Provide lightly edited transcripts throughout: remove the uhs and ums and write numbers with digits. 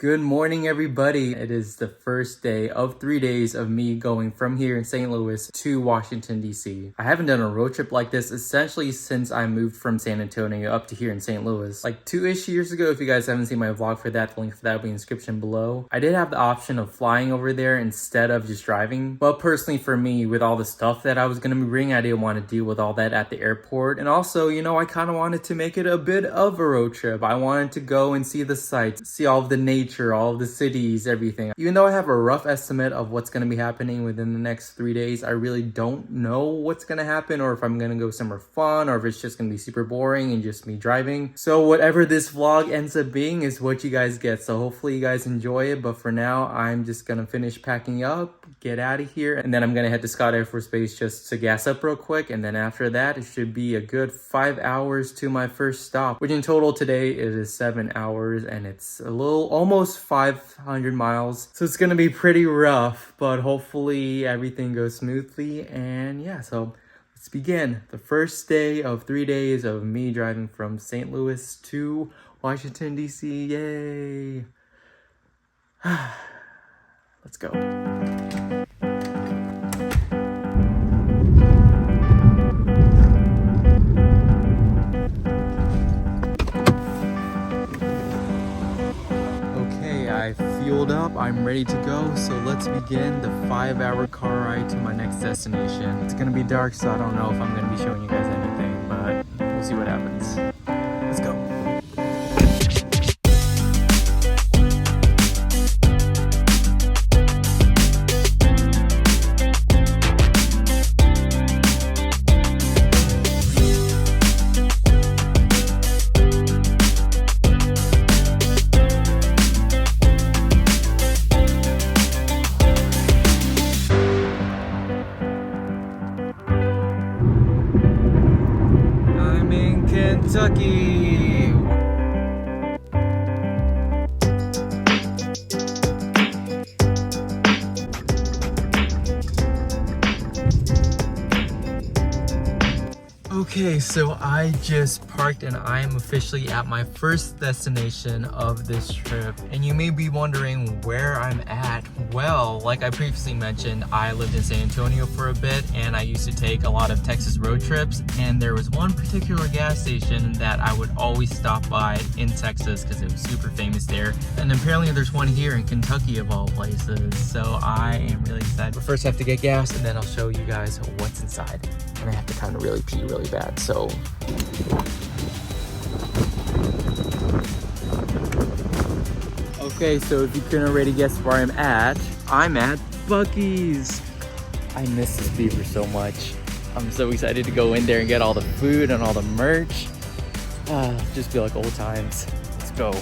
Good morning, everybody. It is the first day of 3 days of me going from here in St. Louis to Washington, D.C. I haven't done a road trip like this essentially since I moved from San Antonio up to here in St. Louis. Like 2-ish years ago. If you guys haven't seen my vlog for that, the link for that will be in the description below. I did have the option of flying over there instead of just driving. But personally for me, with all the stuff that I was going to be bringing, I didn't want to deal with all that at the airport. And also, you know, I kind of wanted to make it a bit of a road trip. I wanted to go and see the sights, see all of the nature, all of the cities, everything. Even though I have a rough estimate of what's going to be happening within the next 3 days, I really don't know what's going to happen, or if I'm going to go somewhere fun, or if it's just going to be super boring and just me driving. So whatever this vlog ends up being is what you guys get. So hopefully you guys enjoy it. But for now, I'm just going to finish packing up, get out of here, and then I'm going to head to Scott Air Force Base just to gas up real quick. And then after that, it should be a good 5 hours to my first stop, which in total today it is 7 hours, and it's a little almost 500 miles. So it's gonna be pretty rough, but hopefully everything goes smoothly. And yeah, so let's begin the first day of 3 days of me driving from St. Louis to Washington, D.C. Yay! Let's go. I fueled up, I'm ready to go, so let's begin the 5-hour car ride to my next destination. It's gonna be dark, so I don't know if I'm gonna be showing you guys anything, but we'll see what happens. Let's go. Kentucky. Okay, so I just parked and I am officially at my first destination of this trip. And you may be wondering where I'm at. Well, like I previously mentioned, I lived in San Antonio for a bit and I used to take a lot of Texas road trips. And there was one particular gas station that I would always stop by in Texas because it was super famous there. And apparently there's one here in Kentucky of all places. So I am really excited. But first I have to get gas and then I'll show you guys what's inside. And I have to kind of really pee really bad, so. Okay, so if you couldn't already guess where I'm at buc-ees. I miss this beaver so much. I'm so excited to go in there and get all the food and all the merch. Just feel like old times. Let's go.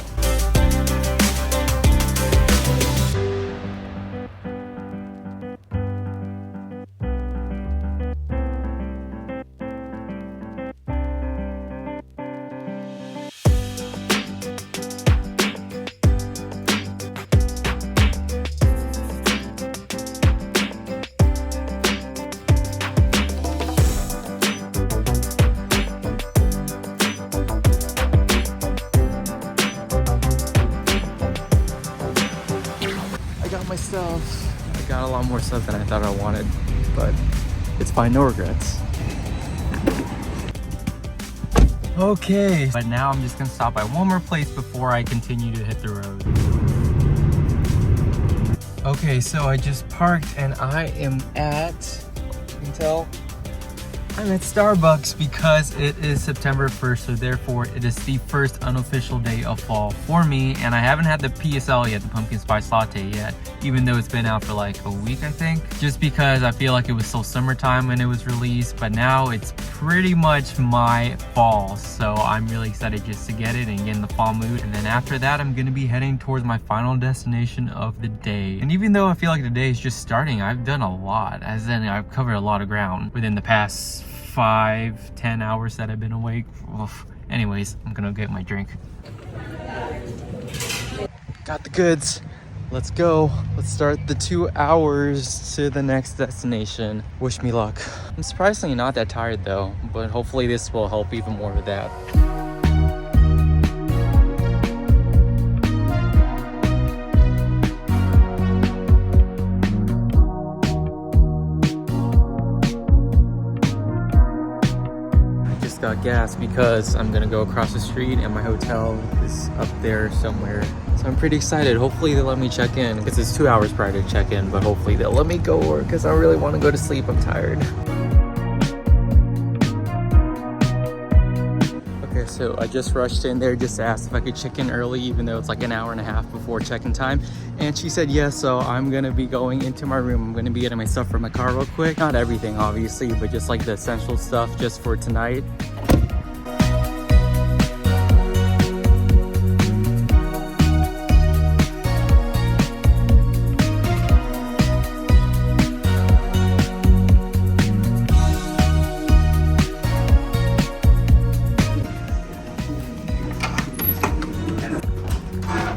I got a lot more stuff than I thought I wanted, but it's fine, no regrets. Okay, but now I'm just gonna stop by one more place before I continue to hit the road. Okay, so I just parked and I am at, you can tell, I'm at Starbucks because it is September 1st, so therefore it is the first unofficial day of fall for me, and I haven't had the PSL yet, the pumpkin spice latte yet, even though it's been out for like a week, I think, just because I feel like it was still summertime when it was released, but now it's pretty much my fall, so I'm really excited just to get it and get in the fall mood. And then after that, I'm gonna be heading towards my final destination of the day. And even though I feel like the day is just starting, I've done a lot, as in I've covered a lot of ground within the past 5-10 hours that I've been awake. Oof. Anyways, I'm gonna get my drink. Got the goods. Let's go. Let's start the 2 hours to the next destination. Wish me luck. I'm surprisingly not that tired though, but hopefully this will help even more with that. got gas because I'm gonna go across the street and my hotel is up there somewhere. So I'm pretty excited. Hopefully they let me check in because it's 2 hours prior to check in, but hopefully they'll let me go because I really want to go to sleep. I'm tired. Okay, so I just rushed in there just to ask if I could check in early, even though it's like an hour and a half before check-in time. And she said yes, so I'm gonna be going into my room. I'm gonna be getting my stuff from my car real quick. Not everything, obviously, but just like the essential stuff just for tonight.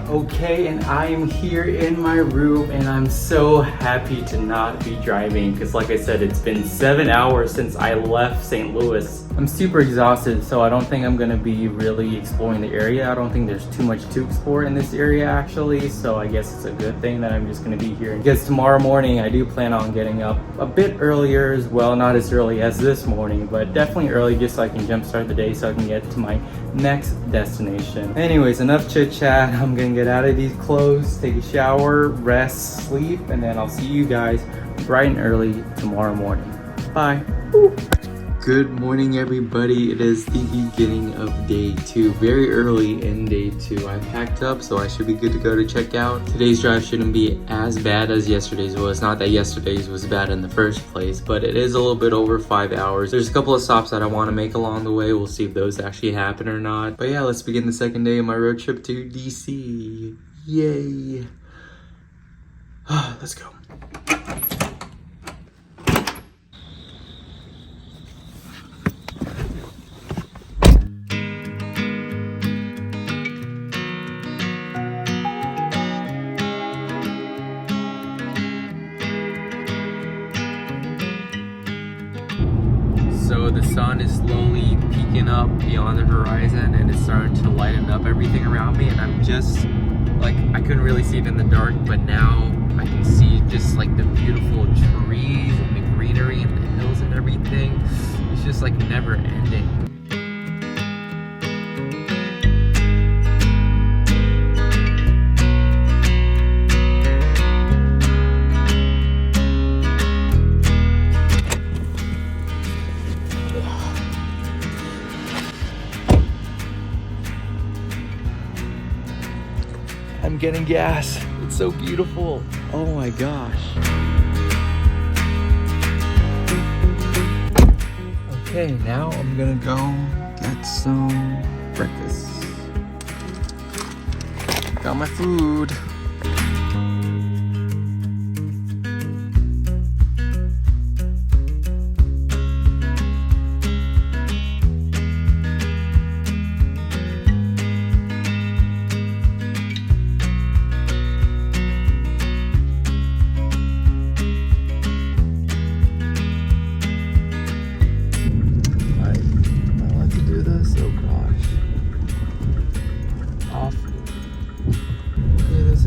Okay, and I am here in my room and I'm so happy to not be driving because like I said, it's been 7 hours since I left St. Louis. I'm super exhausted, so I don't think I'm gonna be really exploring the area. I don't think there's too much to explore in this area actually, so I guess it's a good thing that I'm just gonna be here. Because tomorrow morning I do plan on getting up a bit earlier as well, not as early as this morning, but definitely early just so I can jumpstart the day so I can get to my next destination. Anyways, enough chit chat. I'm gonna get out of these clothes, take a shower, rest, sleep, and then I'll see you guys bright and early tomorrow morning. Bye. Woo. Good morning, everybody. It is the beginning of day 2, very early in day 2. I packed up, so I should be good to go to check out. Today's drive shouldn't be as bad as yesterday's was. Not that yesterday's was bad in the first place, but it is a little bit over 5 hours. There's a couple of stops that I want to make along the way. We'll see if those actually happen or not. But yeah, let's begin the second day of my road trip to DC. Yay. Let's go. So the sun is slowly peeking up beyond the horizon and it's starting to lighten up everything around me, and I'm just like, I couldn't really see it in the dark, but now I can see just like the beautiful trees and the greenery and the hills and everything. It's just like never ending. I'm getting gas. It's so beautiful. Oh my gosh. Okay, now I'm gonna go get some breakfast. Got my food.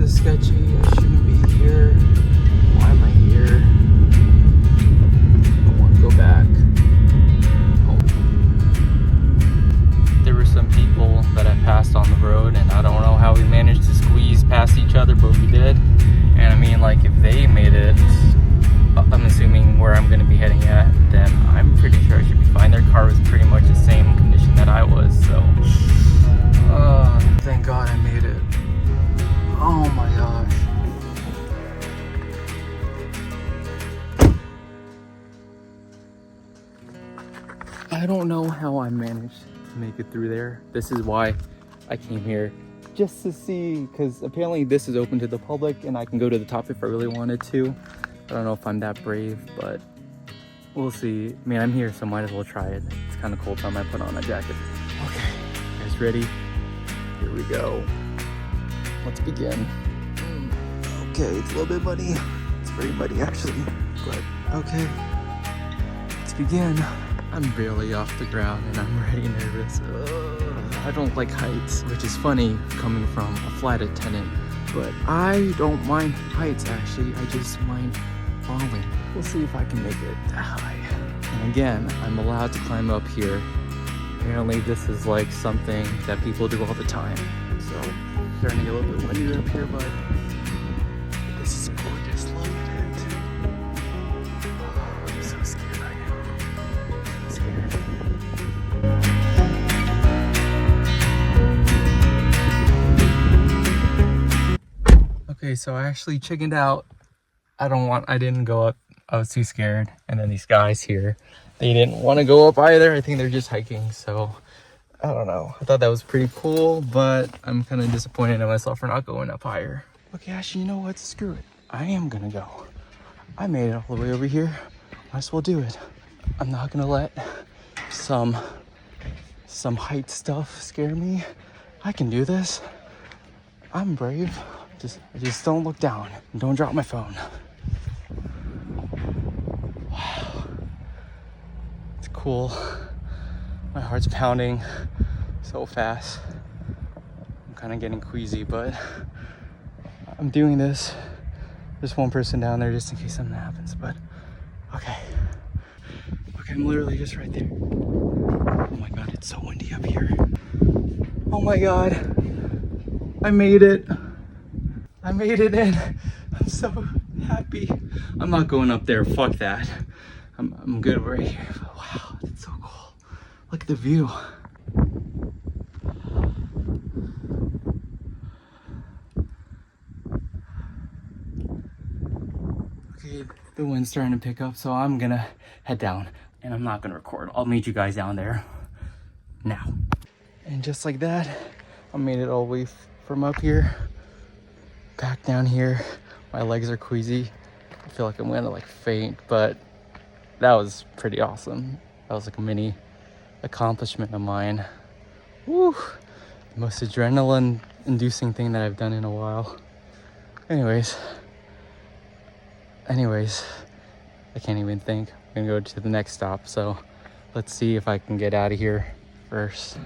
Sketchy, I shouldn't be here. Why am I here? I want to go back. Oh. There were some people that I passed on the road, and I don't know how we managed to squeeze past each other, but we did. And I mean, like, if they made it, I'm assuming where I'm going to be heading at, then I'm pretty sure I should be fine. Their car was pretty much the same condition that I was, so thank God I made it. Oh my gosh. I don't know how I managed to make it through there. This is why I came here, just to see, because apparently this is open to the public and I can go to the top if I really wanted to. I don't know if I'm that brave, but we'll see. I mean, I'm here, so might as well try it. It's kind of cold, so I might put on a jacket. Okay, you guys ready? Here we go. Let's begin. Okay, it's a little bit muddy. It's very muddy actually, but okay. Let's begin. I'm barely off the ground and I'm already nervous. I don't like heights, which is funny coming from a flight attendant, but I don't mind heights actually. I just mind falling. We'll see if I can make it that high. And again, I'm allowed to climb up here Apparently this is like something that people do all the time. So starting to get a little bit windier up here, but this is gorgeous. Look at it. Oh, I'm so scared right now. I'm scared. Okay, so I actually chickened out. I didn't go up. I was too scared. And then these guys here, they didn't want to go up either. I think they're just hiking, so I don't know. I thought that was pretty cool, but I'm kind of disappointed in myself for not going up higher. Okay, actually, you know what? Screw it. I am gonna go. I made it all the way over here. Might as well do it. I'm not gonna let some height stuff scare me. I can do this. I'm brave. Just don't look down. And don't drop my phone. Wow. It's cool. My heart's pounding so fast. I'm kind of getting queasy, but I'm doing this. There's one person down there just in case something happens, but okay. Okay, I'm literally just right there. Oh my God, it's so windy up here. Oh my God, I made it. I made it in. I'm so happy. I'm not going up there, fuck that. I'm good right here, but wow, that's so cool. Look at the view. Okay, the wind's starting to pick up, so I'm gonna head down and I'm not gonna record. I'll meet you guys down there now. And just like that, I made it all the way from up here back down here. My legs are queasy. I feel like I'm gonna like faint, but that was pretty awesome. That was like a mini accomplishment of mine. Woo! The most adrenaline inducing thing that I've done in a while. Anyways, I can't even think. I'm gonna go to the next stop, so let's see if I can get out of here first.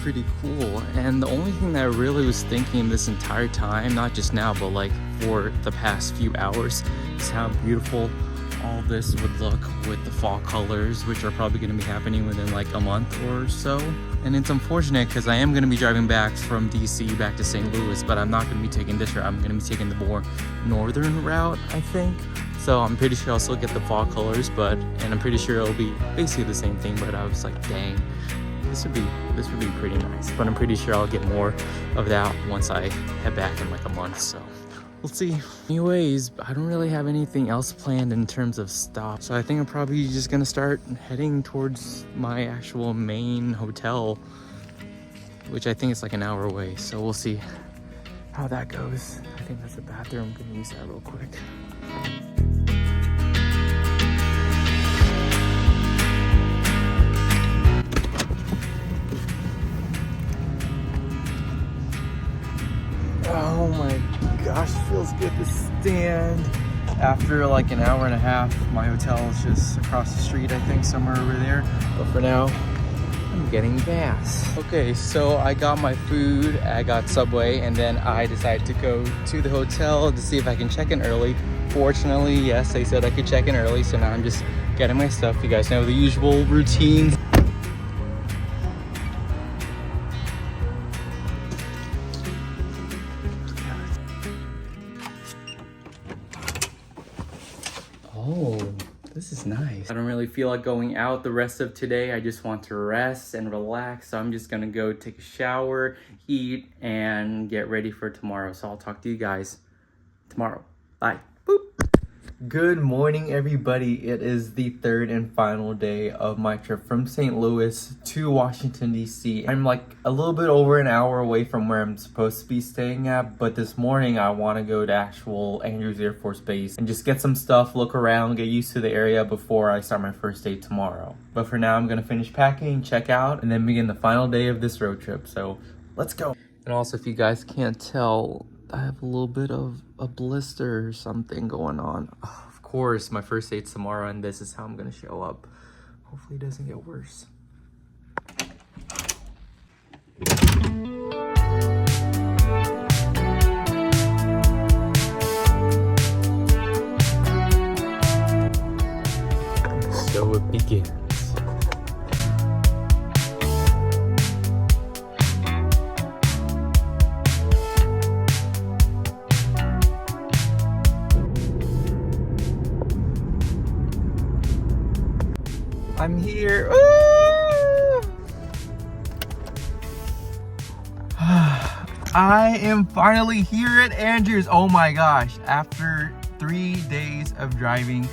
Pretty cool. And the only thing that I really was thinking this entire time, not just now but like for the past few hours, is how beautiful all this would look with the fall colors, which are probably going to be happening within like a month or so. And it's unfortunate because I am going to be driving back from DC back to St. Louis, but I'm not going to be taking this route. I'm going to be taking the more northern route, I think. So I'm pretty sure I'll still get the fall colors, and I'm pretty sure it'll be basically the same thing. But I was like, dang, this would be pretty nice. But I'm pretty sure I'll get more of that once I head back in like a month, so we'll see. Anyways, I don't really have anything else planned in terms of stops, so I think I'm probably just gonna start heading towards my actual main hotel, which I think is like an hour away, so we'll see how that goes. I think that's the bathroom. I'm gonna use that real quick. Oh my gosh, it feels good to stand. After like an hour and a half, my hotel is just across the street, I think, somewhere over there. But for now, I'm getting gas. Okay, so I got my food, I got Subway, and then I decided to go to the hotel to see if I can check in early. Fortunately, yes, they said I could check in early, so now I'm just getting my stuff. You guys know the usual routine. It's nice. I don't really feel like going out the rest of today. I just want to rest and relax. So I'm just gonna go take a shower, eat, and get ready for tomorrow. So I'll talk to you guys tomorrow. Bye. Boop. Good morning, everybody. It is the third and final day of my trip from St. Louis to Washington, D.C. I'm like a little bit over an hour away from where I'm supposed to be staying at, but this morning I want to go to actual Andrews Air Force Base and just get some stuff, look around, get used to the area before I start my first day tomorrow. But for now, I'm going to finish packing, check out, and then begin the final day of this road trip. So let's go. And also, if you guys can't tell, I have a little bit of a blister or something going on. Oh, of course, my first date's tomorrow, and this is how I'm gonna show up. Hopefully it doesn't get worse. So it begins. I'm here. I am finally here at Andrews. Oh my gosh. After 3 days of driving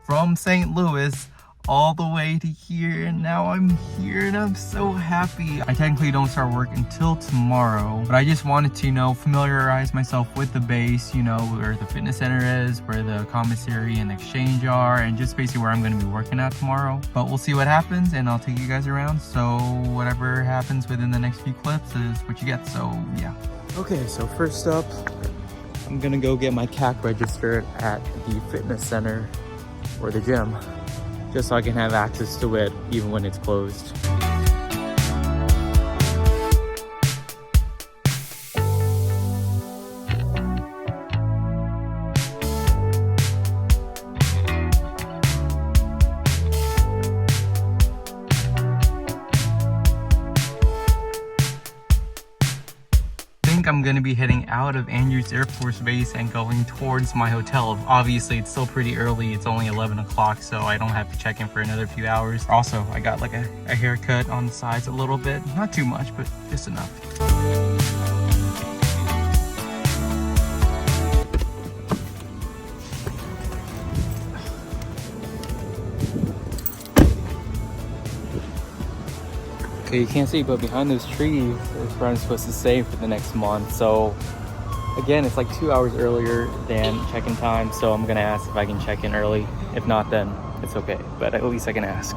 from St. Louis all the way to here, and now I'm here and I'm so happy. I technically don't start work until tomorrow, but I just wanted to, familiarize myself with the base, where the fitness center is, where the commissary and exchange are, and just basically where I'm going to be working at tomorrow. But we'll see what happens, and I'll take you guys around, so whatever happens within the next few clips is what you get. So yeah. Okay, so first up, I'm gonna go get my CAC registered at the fitness center or the gym, just so I can have access to it even when it's closed. I'm going to be heading out of Andrews Air Force Base and going towards my hotel. Obviously, it's still pretty early. It's only 11 o'clock, so I don't have to check in for another few hours. Also, I got like a haircut on the sides a little bit. Not too much, but just enough. Okay, you can't see, but behind those trees is where I'm supposed to stay for the next month. So again, it's like 2 hours earlier than check-in time, so I'm gonna ask if I can check in early. If not, then it's okay, but at least I can ask.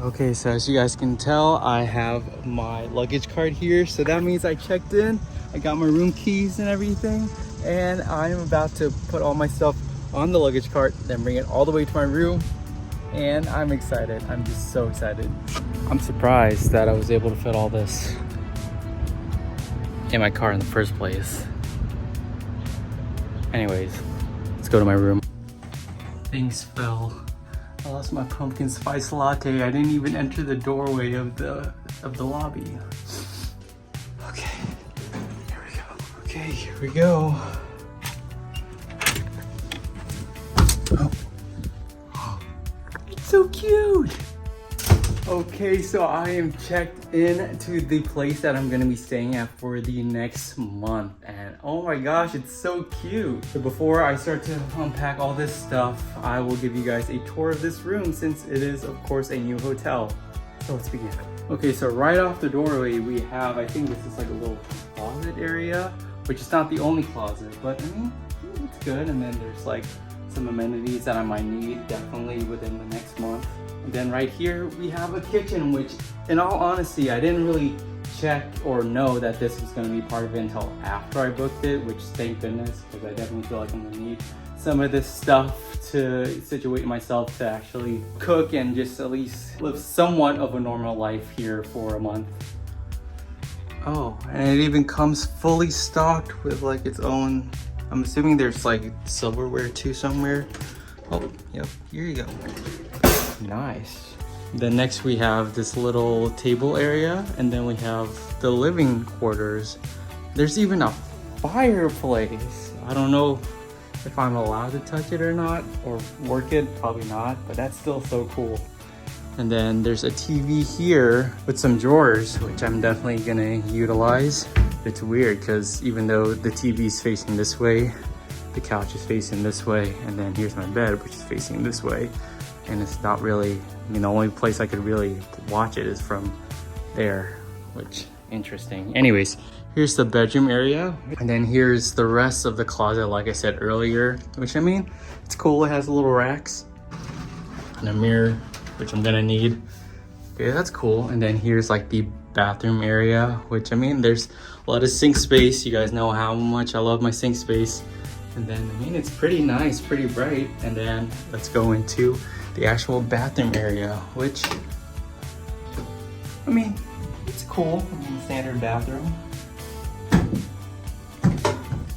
Okay, so as you guys can tell, I have my luggage card here, so that means I checked in, I got my room keys and everything, and I'm about to put all my stuff on the luggage cart, then bring it all the way to my room. And I'm excited. I'm just so excited. I'm surprised that I was able to fit all this in my car in the first place. Anyways, let's go to my room. Things fell. I lost my pumpkin spice latte. I didn't even enter the doorway of the lobby. Okay, here we go. Okay, here we go. Oh. So cute. Okay, so I am checked in to the place that I'm gonna be staying at for the next month, and oh my gosh, it's so cute. So before I start to unpack all this stuff, I will give you guys a tour of this room, since it is of course a new hotel. So let's begin. Okay, so right off the doorway we have, I think this is like a little closet area, which is not the only closet, but I mean, it's good. And then there's like some amenities that I might need definitely within the next month. And then right here we have a kitchen, which in all honesty I didn't really check or know that this was going to be part of it until after I booked it, which thank goodness, because I definitely feel like I'm gonna need some of this stuff to situate myself to actually cook and just at least live somewhat of a normal life here for a month. Oh, and it even comes fully stocked with like its own, I'm assuming there's like silverware too somewhere. Oh, yep, here you go. Nice. Then next we have this little table area, and then we have the living quarters. There's even a fireplace. I don't know if I'm allowed to touch it or not, or work it, probably not, but that's still so cool. And then there's a TV here with some drawers, which I'm definitely gonna utilize. It's weird because even though the TV's facing this way, the couch is facing this way, and then here's my bed, which is facing this way. And it's not really, I mean, the only place I could really watch it is from there, which interesting. Anyways, here's the bedroom area. And then here's the rest of the closet, like I said earlier, which I mean, it's cool. It has little racks and a mirror, which I'm gonna need. Okay, that's cool. And then here's like the bathroom area, which I mean, there's a lot of sink space. You guys know how much I love my sink space. And then, I mean, it's pretty nice, pretty bright. And then let's go into the actual bathroom area, which, I mean, it's cool. I mean, standard bathroom.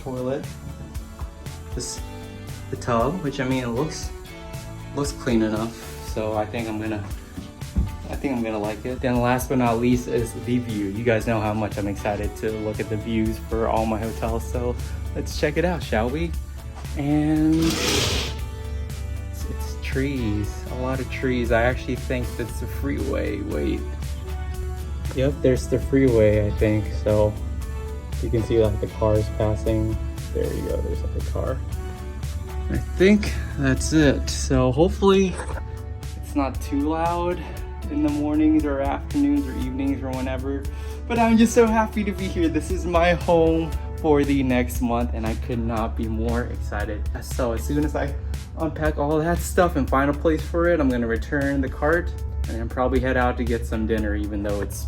Toilet. The tub, which I mean, it looks clean enough. So I think I'm gonna like it. Then last but not least is the view. You guys know how much I'm excited to look at the views for all my hotels. So let's check it out, shall we? And it's trees, a lot of trees. I actually think that's the freeway. Wait. Yep, there's the freeway, I think. So you can see like the cars passing. There you go, there's like a car. I think that's it. So hopefully it's not too loud in the mornings or afternoons or evenings or whenever. But I'm just so happy to be here. This is my home for the next month and I could not be more excited. So as soon as I unpack all that stuff and find a place for it, I'm gonna return the cart and then probably head out to get some dinner, even though it's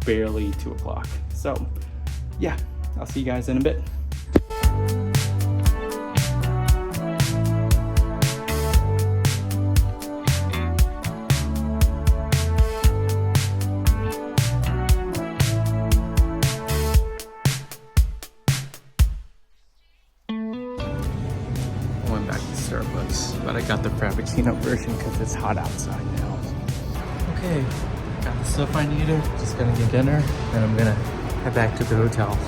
barely 2 o'clock. So yeah, I'll see you guys in a bit. Starbucks, but I got the Frappuccino version because it's hot outside now. Okay, got the stuff I needed. Just gonna get dinner, and I'm gonna head back to the hotel.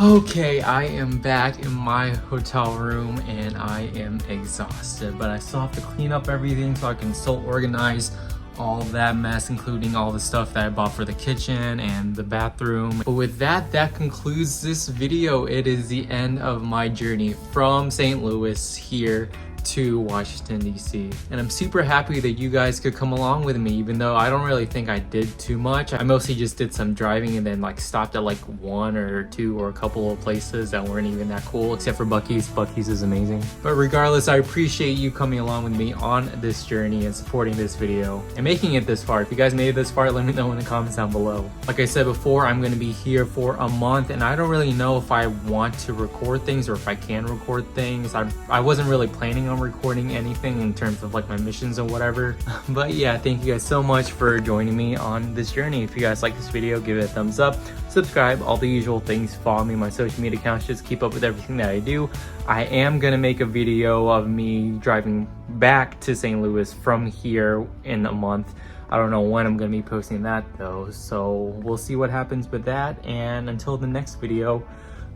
Okay, I am back in my hotel room and I am exhausted, but I still have to clean up everything so I can still organize all that mess, including all the stuff that I bought for the kitchen and the bathroom. But with that concludes this video. It is the end of my journey from St. Louis here to Washington, D.C. And I'm super happy that you guys could come along with me, even though I don't really think I did too much. I mostly just did some driving and then like stopped at like 1 or 2 or a couple of places that weren't even that cool, except for buc-ees. Buc-ees is amazing. But regardless, I appreciate you coming along with me on this journey and supporting this video and making it this far. If you guys made it this far, let me know in the comments down below. Like I said before, I'm going to be here for a month and I don't really know if I want to record things or if I can record things. I wasn't really planning on recording anything in terms of like my missions or whatever. But yeah, thank you guys so much for joining me on this journey. If you guys like this video, give it a thumbs up, subscribe, all the usual things. Follow me on my social media accounts just to keep up with everything that I do. I am gonna make a video of me driving back to St. Louis from here in a month. I don't know when I'm gonna be posting that though, so we'll see what happens with that. And until the next video,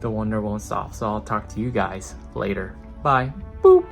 the wonder won't stop. So I'll talk to you guys later. Bye. Boop.